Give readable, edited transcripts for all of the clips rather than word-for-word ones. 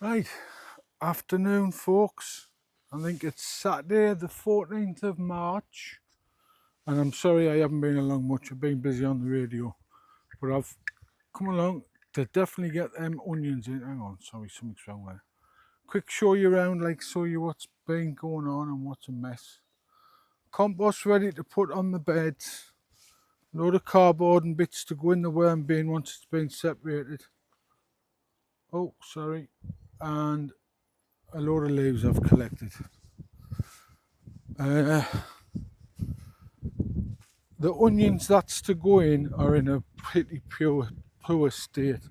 Right, afternoon folks. I think it's Saturday the 14th of March, and I'm sorry I haven't been along much. I've been busy on the radio, but I've come along to definitely get them onions in. Hang on, sorry, something's wrong there. Quick show you around, like show you what's been going on and what's a mess. Compost ready to put on the beds. Load of cardboard and bits to go in the worm bin once it's been separated. Oh, sorry. And a load of leaves I've collected. The onions that's to go in are in a pretty poor state.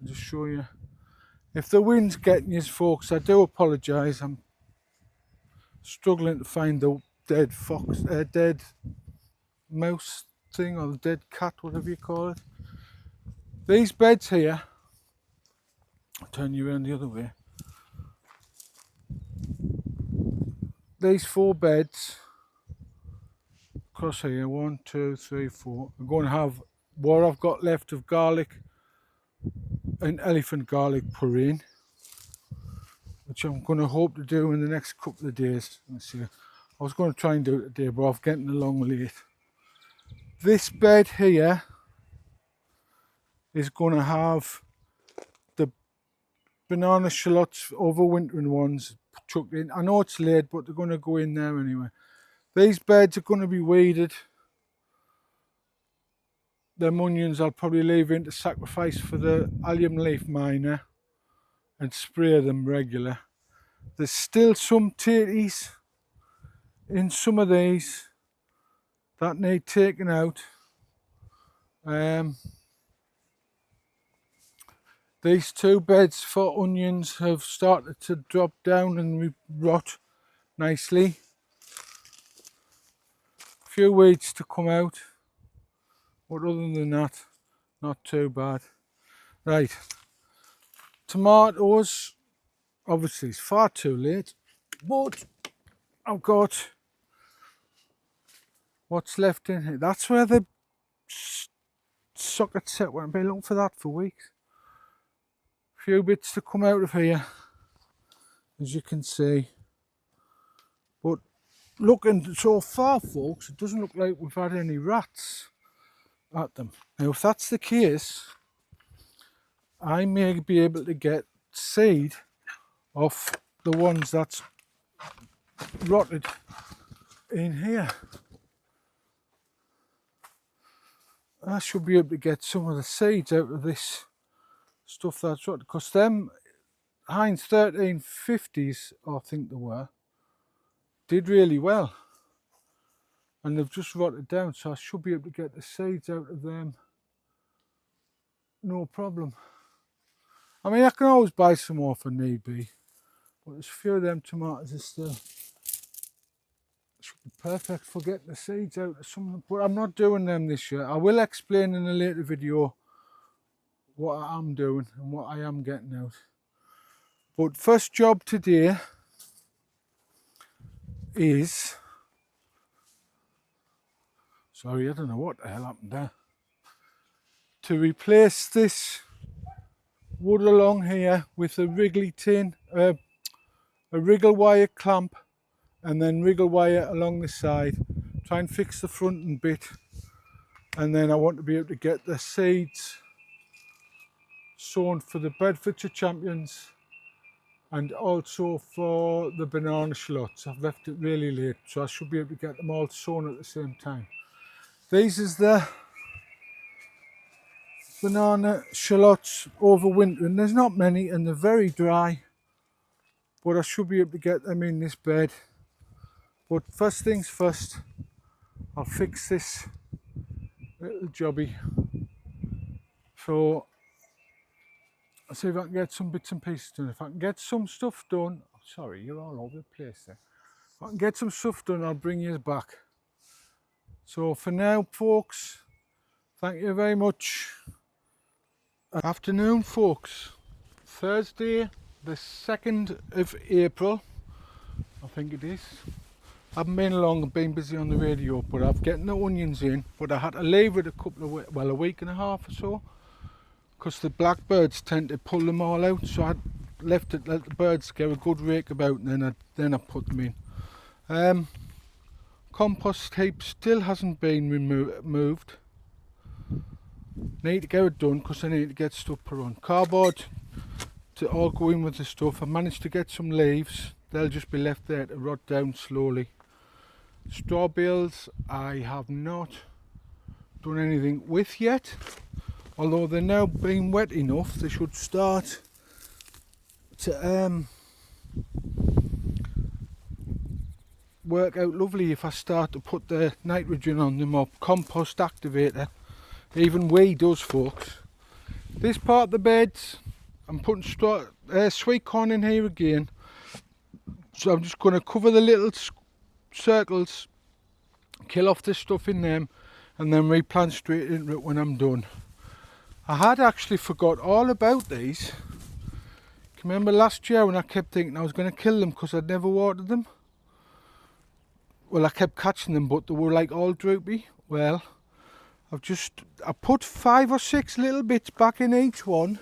I'll just show you. If the wind's getting you folks, I do apologise. I'm struggling to find the dead dead mouse thing, or the dead cat, whatever you call it. These beds here, I'll turn you around the other way. These 4 beds across here, 1, 2, 3, 4. I'm going to have what I've got left of garlic and elephant garlic purine, which I'm going to hope to do in the next couple of days. Let's see. I was going to try and do it today, but I'm getting along late. This bed here is going to have the banana shallots, overwintering ones, chucked in. I know it's late, but they're going to go in there anyway. These beds are going to be weeded. Them onions I'll probably leave in to sacrifice for the allium leaf miner and spray them regular. There's still some tatties in some of these that need taken out. These 2 beds for onions have started to drop down and rot nicely. A few weeds to come out, but other than that, not too bad. Right, tomatoes, obviously it's far too late, but I've got what's left in here. That's where the socket set went. I've been looking for that for weeks. Few bits to come out of here, as you can see. But looking so far, folks, it doesn't look like we've had any rats at them. Now, if that's the case, I may be able to get seed off the ones that's rotted in here. I should be able to get some of the seeds out of this stuff that's rotted, because them Heinz 1350s, I think they were, did really well, and they've just rotted down, so I should be able to get the seeds out of them no problem. I mean, I can always buy some more if I need be, but there's a few of them tomatoes are still should be perfect for getting the seeds out of some, but I'm not doing them this year. I will explain in a later video what I am doing and what I am getting out. But first job today is, sorry, I don't know what the hell happened there, to replace this wood along here with a wriggly tin, a wriggle wire clamp, and then wriggle wire along the side. Try and fix the front and bit, and then I want to be able to get the seeds sown for the Bedfordshire Champions and also for the banana shallots. I've left it really late, so I should be able to get them all sown at the same time. These is the banana shallots overwintering. There's not many and they're very dry, but I should be able to get them in this bed. But first things first, I'll fix this little jobby. So I'll see if I can get some bits and pieces done. If I can get some stuff done, sorry, you're all over the place there. If I can get some stuff done, I'll bring you back. So for now, folks, thank you very much. Afternoon, folks. Thursday, the 2nd of April, I think it is. I haven't been along, I've been busy on the radio, but I've getting the onions in, but I had to leave it a week and a half or so, because the blackbirds tend to pull them all out, so I left it, let the birds get a good rake about, and then I put them in. Compost heap still hasn't been moved. Need to get it done because I need to get stuff put on. Cardboard to all go in with the stuff. I managed to get some leaves. They'll just be left there to rot down slowly. Straw bales I have not done anything with yet. Although they're now being wet enough, they should start to work out lovely if I start to put the nitrogen on them, or compost activator. Even we does, folks. This part of the beds, I'm putting sweet corn in here again. So I'm just going to cover the little circles, kill off the stuff in them, and then replant straight into it when I'm done. I had actually forgot all about these. Can you remember last year when I kept thinking I was going to kill them because I'd never watered them? Well, I kept catching them, but they were like all droopy. Well, I put 5 or 6 little bits back in each one.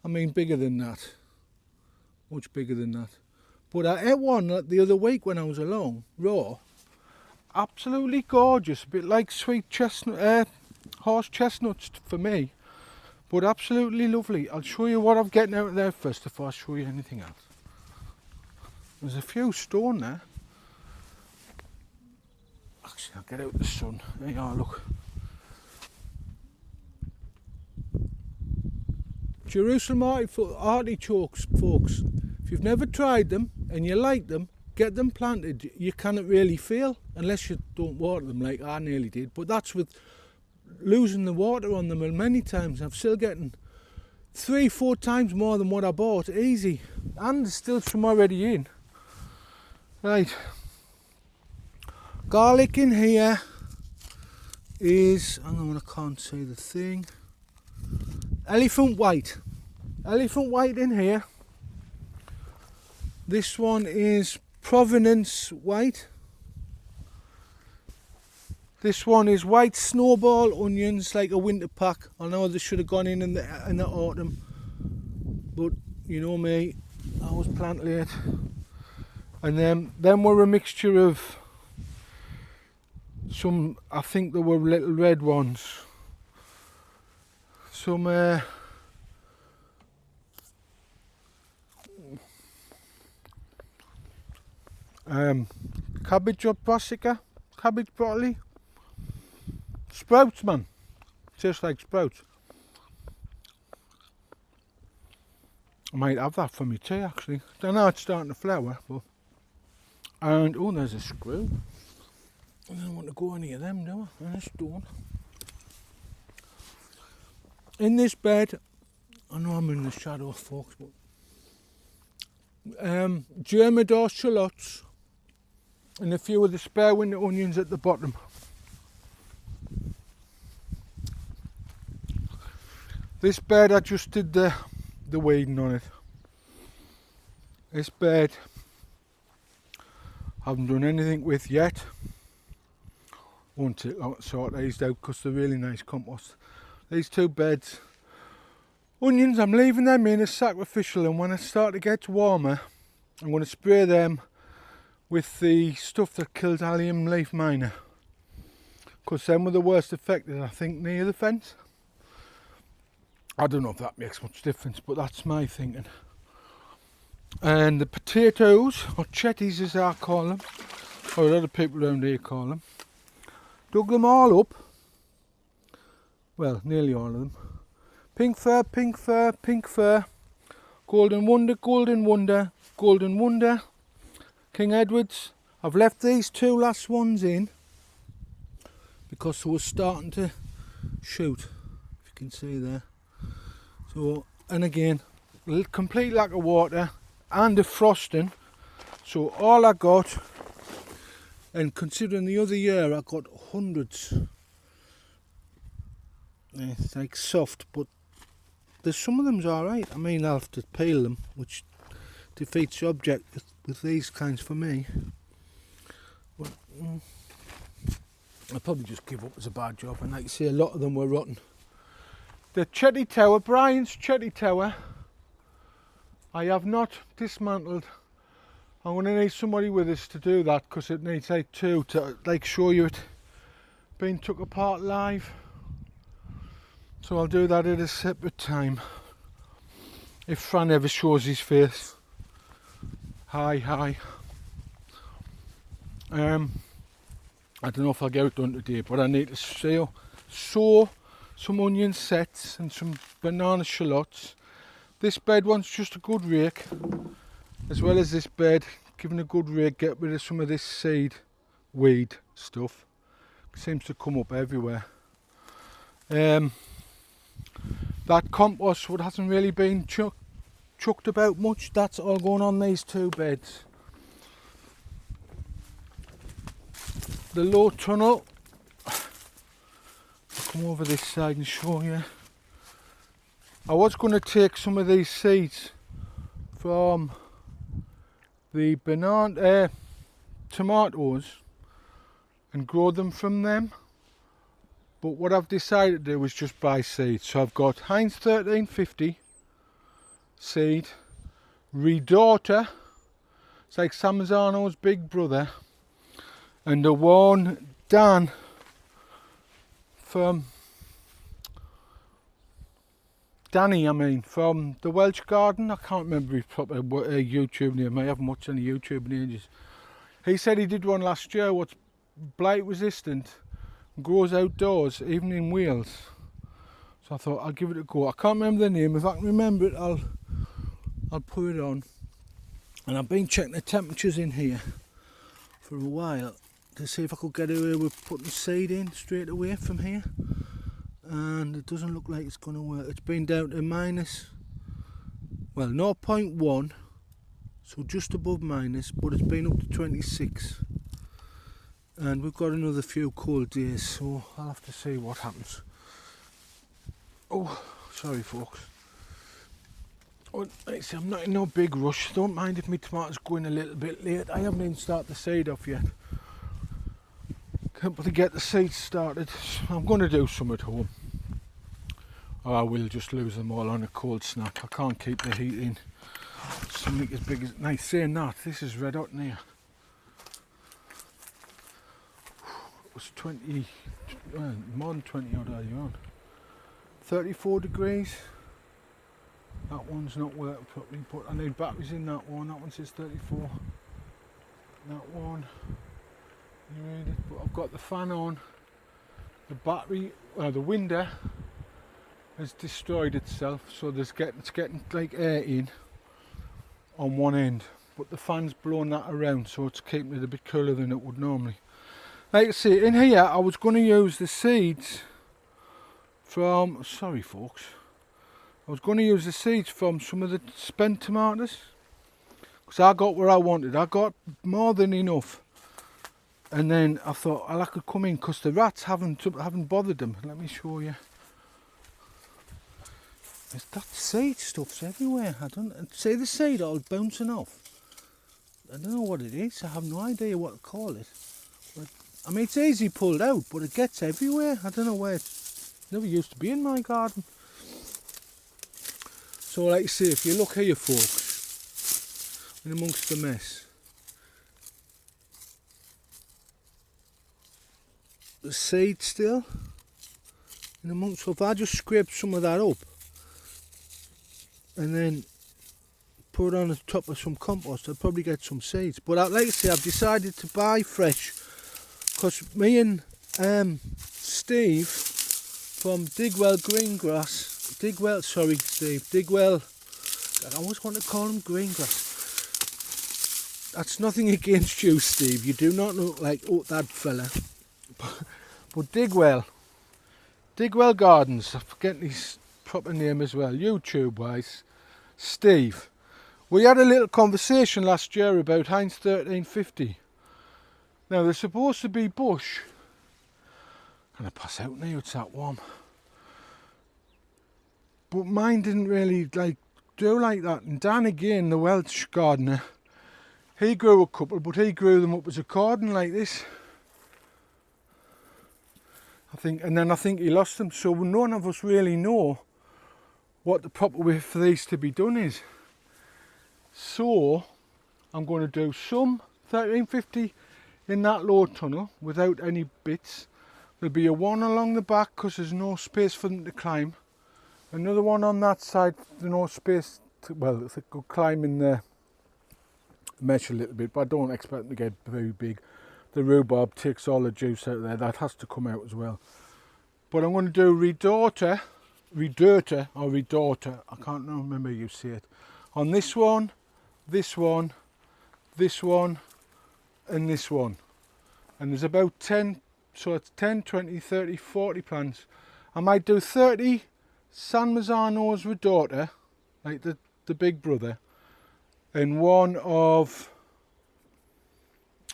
I mean, bigger than that. Much bigger than that. But I ate one the other week when I was along, raw. Absolutely gorgeous. A bit like sweet chestnut, horse chestnuts for me. But absolutely lovely. I'll show you what I'm getting out of there first before I show you anything else. There's a few stone there. Actually, I'll get out the sun. There you are, look. Jerusalem artichokes, folks. If you've never tried them and you like them, get them planted. You cannot really feel unless you don't water them like I nearly did. But that's with losing the water on them, and many times I'm still getting 3-4 times more than what I bought, easy. And there's still some already in. Right. Garlic in here is, hang on, I can't see the thing. Elephant white. Elephant white in here. This one is Provenance white. This one is white snowball onions, like a winter pack. I know they should have gone in the autumn, but you know me, I was plant late. And then were a mixture of some, I think there were little red ones. Some cabbage or brassica, cabbage broccoli. Sprouts, man. Tastes like sprouts. I might have that for me tea, actually. Don't know, it's starting to flower, but. And oh, there's a screw. I don't want to go any of them, do I? And a stone. In this bed, I know I'm in the shadow, folks, but Germador shallots and a few of the spare winter onions at the bottom. This bed, I just did the weeding on it. This bed, I haven't done anything with yet. Until I sort these out because they're really nice compost. These 2 beds, onions, I'm leaving them in as sacrificial, and when I start to get warmer, I'm going to spray them with the stuff that kills allium leaf miner, because them were the worst affected, I think, near the fence. I don't know if that makes much difference, but that's my thinking. And the potatoes, or chetties as I call them, or a lot of people around here call them, dug them all up. Well, nearly all of them. Pink fir, pink fir, pink fir, golden wonder, golden wonder, golden wonder, King Edwards. I've left these 2 last ones in because they were starting to shoot, if you can see there. So, and again, complete lack of water and the frosting. So all I got, and considering the other year I got hundreds. It's like soft, but there's some of them's alright. I mean, I'll have to peel them, which defeats the object with these kinds for me. But I'll probably just give up as a bad job, and like you say, a lot of them were rotten. The Chetty Tower, Brian's Chetty Tower, I have not dismantled. I'm going to need somebody with us to do that because it needs like two to like show you it being took apart live. So I'll do that at a separate time. If Fran ever shows his face. Hi. I don't know if I'll get it done today, but I need to sow some onion sets and some banana shallots. This bed wants just a good rake, as well as this bed, giving a good rake, get rid of some of this seed weed stuff. It seems to come up everywhere. That compost, what hasn't really been chucked about much, that's all going on these two beds. The low tunnel, I'll come over this side and show you. I was going to take some of these seeds from the banana tomatoes and grow them from them, but what I've decided to do is just buy seeds. So I've got Heinz 1350 seed, Redaughter, it's like San Marzano's big brother, and the one Dan from Danny, from the Welsh Garden. I can't remember his proper YouTube name. I haven't watched any YouTube in ages. He said he did one last year what's blight resistant, grows outdoors, even in Wales. So I thought I'll give it a go. I can't remember the name. If I can remember it, I'll put it on. And I've been checking the temperatures in here for a while to see if I could get away with putting seed in straight away from here. And it doesn't look like it's going to work. It's been down to -0.1, so just above minus, but it's been up to 26, and we've got another few cold days, so I'll have to see what happens. Oh, sorry folks. Well, like I say, I'm not in no big rush. Don't mind if my tomatoes go in a little bit late. I haven't even started the seed off yet. Can't really get the seeds started. I'm going to do some at home, or I will just lose them all on a cold snap. I can't keep the heat in. Something as big as, nice saying that, this is red hot in here. It was 20, more than 20 odd earlier on. 34 degrees. That one's not working properly, but I need batteries in that one. That one says 34. That one. You read it, but I've got the fan on. The battery, the window has destroyed itself, so it's getting like air in on one end, but the fan's blowing that around, so it's keeping it a bit cooler than it would normally. Like I say, in here I was going to use the seeds from, sorry folks, I was going to use the seeds from some of the spent tomatoes, because I got where I wanted. I got more than enough. And then I thought, I could come in because the rats haven't bothered them. Let me show you. There's that seed stuff's everywhere. I don't see the seed all bouncing off. I don't know what it is. I have no idea what to call it. But, I mean, it's easy pulled out, but it gets everywhere. I don't know where. It never used to be in my garden. So, like I say, if you look here, folks, in amongst the mess, the seed still in amongst. So if I just scrape some of that up and then put it on the top of some compost, I'll probably get some seeds. But like I say, I've decided to buy fresh because me and Steve from Digwell Greengrass, Digwell, I always want to call him Greengrass. That's nothing against you, Steve. You do not look like that fella. But Digwell Gardens, I'm forgetting his proper name as well, YouTube wise, Steve. We had a little conversation last year about Heinz 1350. Now they're supposed to be bush. Can I pass out now? It's that warm. But mine didn't really do like that. And Dan again, the Welsh gardener, he grew a couple, but he grew them up as a cordon like this. I think he lost them, so none of us really know what the proper way for these to be done is. So I'm going to do some 1350 in that low tunnel without any bits. There'll be a one along the back because there's no space for them to climb. Another one on that side, there's no space to, well, they could climb in the mesh a little bit, but I don't expect them to get very big. The rhubarb takes all the juice out of there, that has to come out as well. But I'm going to do redorter, I can't remember how you say it, on this one, this one, this one, and this one. And there's about 10, so it's 10, 20, 30, 40 plants. I might do 30 San Marzano's redorter, like the big brother, and one of,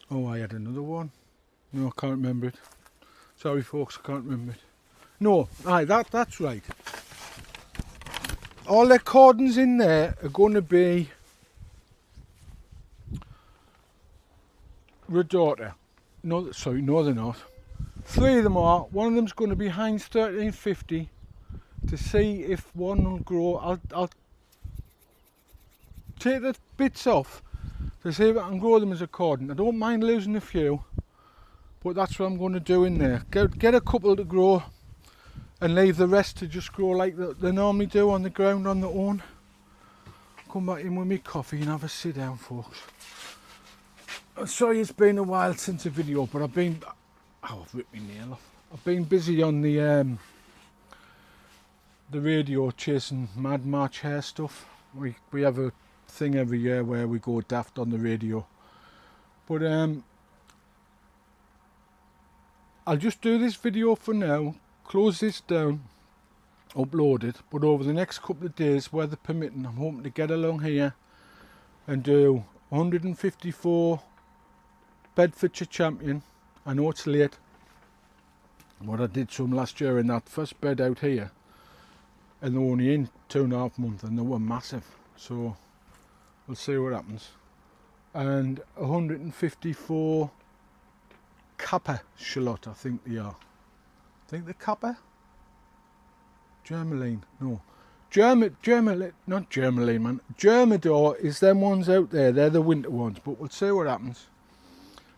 oh, I had another one. No, I can't remember it. Sorry folks, I can't remember it. No, aye, that's right. All the cordons in there are going to be redorter. No, sorry, no they're not. 3 of them are. One of them's going to be Heinz 1350 to see if one will grow. I'll take the bits off to see if I can grow them as a cordon. I don't mind losing a few, but that's what I'm going to do in there. Get a couple to grow and leave the rest to just grow like they normally do on the ground on their own. Come back in with me coffee and have a sit down, folks. I'm sorry it's been a while since a video, but I've ripped my nail off. I've been busy on the radio chasing Mad March Hare stuff. We have a thing every year where we go daft on the radio. But I'll just do this video for now, close this down, upload it, but over the next couple of days, weather permitting, I'm hoping to get along here and do 154 Bedfordshire Champion. I know it's late, but I did some last year in that first bed out here, and they're only in 2.5 months and they were massive, so we'll see what happens. And 154 Kappa shallot, I think they are. I think the Kappa? Germaline, no. Not Germaline, man. Germador is them ones out there, they're the winter ones, but we'll see what happens.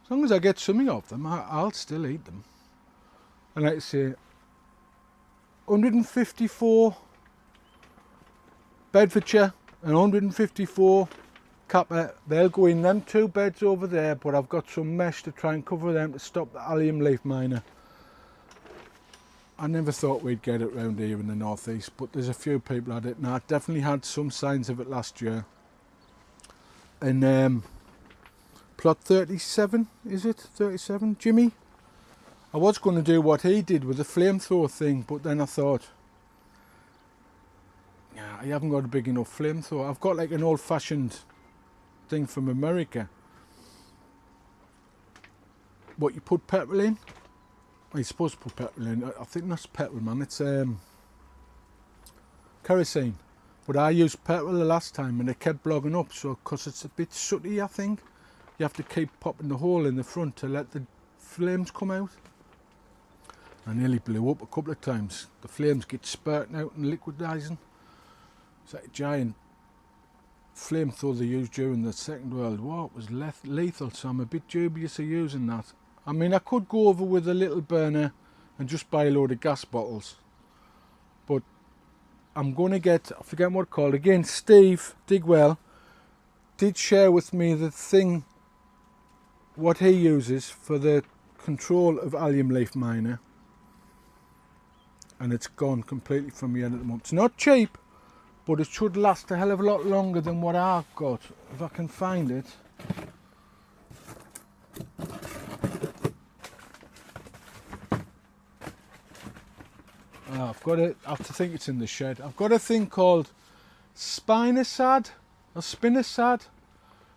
As long as I get something of them, I'll still eat them. And like I say, 154 Bedfordshire and 154 Kappa, they'll go in them 2 beds over there, but I've got some mesh to try and cover them to stop the allium leaf miner. I never thought we'd get it round here in the northeast, but there's a few people at it, and I definitely had some signs of it last year. And plot 37, is it? 37, Jimmy? I was going to do what he did with the flamethrower thing, but then I thought, yeah, I haven't got a big enough flamethrower. I've got like an old-fashioned thing from America. What, you put petrol in? Well, you're supposed to put petrol in. I think that's petrol, man. It's kerosene. But I used petrol the last time and it kept blogging up. So, because it's a bit sooty, I think, you have to keep popping the hole in the front to let the flames come out. I nearly blew up a couple of times. The flames get spurting out and liquidizing. It's like a giant flamethrower they used during the Second World War. It was lethal, so I'm a bit dubious of using that. I mean, I could go over with a little burner and just buy a load of gas bottles, but I'm going to get, I forget what it's called, again, Steve Digwell did share with me the thing, what he uses for the control of allium leaf miner, and it's gone completely from me at the moment. It's not cheap, but it should last a hell of a lot longer than what I've got, if I can find it. I've got it, I have to think it's in the shed. I've got a thing called Spinosad or Spinosad.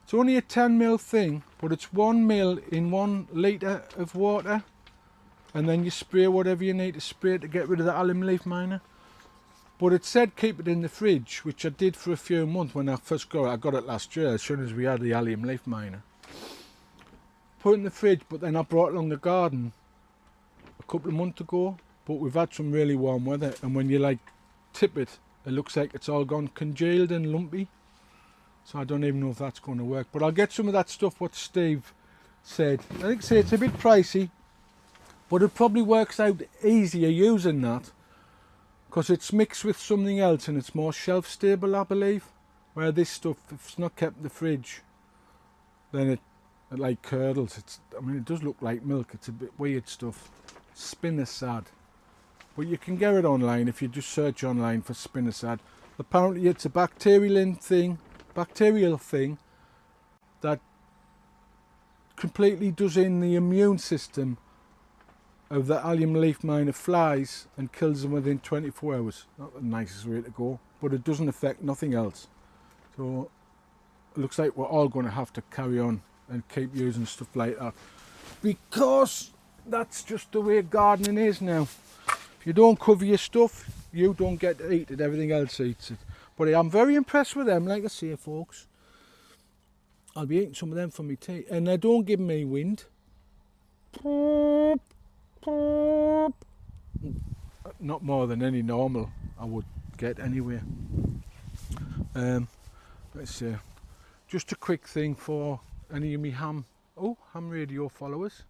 It's only a 10ml thing, but it's 1 ml in 1 litre of water, and then you spray whatever you need to spray to get rid of the allium leaf miner. But it said keep it in the fridge, which I did for a few months when I first got it. I got it last year as soon as we had the allium leaf miner. Put it in the fridge, but then I brought along the garden a couple of months ago. But we've had some really warm weather, and when you like tip it, it looks like it's all gone congealed and lumpy. So I don't even know if that's going to work. But I'll get some of that stuff what Steve said. I think it's a bit pricey, but it probably works out easier using that because it's mixed with something else and it's more shelf stable, I believe. Where this stuff, if it's not kept in the fridge, then it like curdles. I mean, it does look like milk. It's a bit weird stuff. Spinosad. But you can get it online if you just search online for spinosad. Apparently it's a bacterial thing that completely does in the immune system of the allium leaf miner flies and kills them within 24 hours. Not the nicest way to go, but it doesn't affect nothing else. So it looks like we're all going to have to carry on and keep using stuff like that, because that's just the way gardening is now. If you don't cover your stuff, you don't get to eat it, everything else eats it. But I'm very impressed with them, like I say, folks. I'll be eating some of them for my tea, and they don't give me wind. Not more than any normal I would get anyway. Let's see. Just a quick thing for any of me ham radio followers.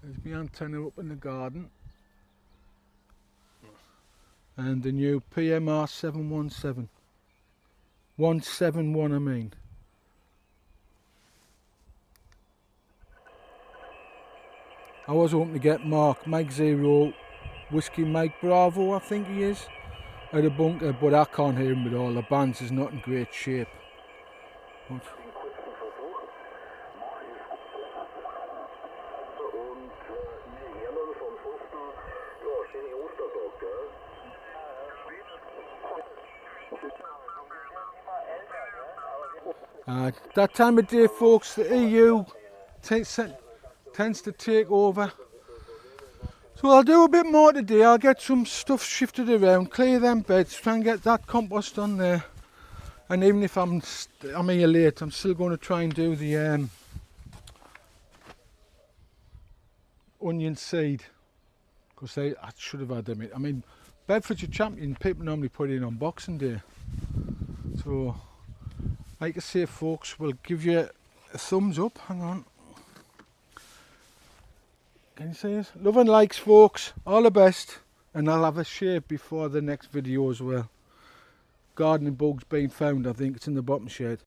There's my antenna up in the garden. And the new PMR 717. 171 I mean. I was hoping to get Mike Zero, Whiskey Mike Bravo I think he is, at a bunker, but I can't hear him at all. The band's is not in great shape. But that time of day, folks, the EU tends to take over. So I'll do a bit more today. I'll get some stuff shifted around, clear them beds, try and get that compost on there. And even if I'm here late, I'm still going to try and do the onion seed, because I should have had them. I mean, Bedfordshire Champion, people normally put it in on Boxing Day. So, like I say, folks, we'll give you a thumbs up. Hang on. Can you see it? Love and likes, folks. All the best. And I'll have a share before the next video as well. Gardening bugs being found, I think it's in the bottom shed.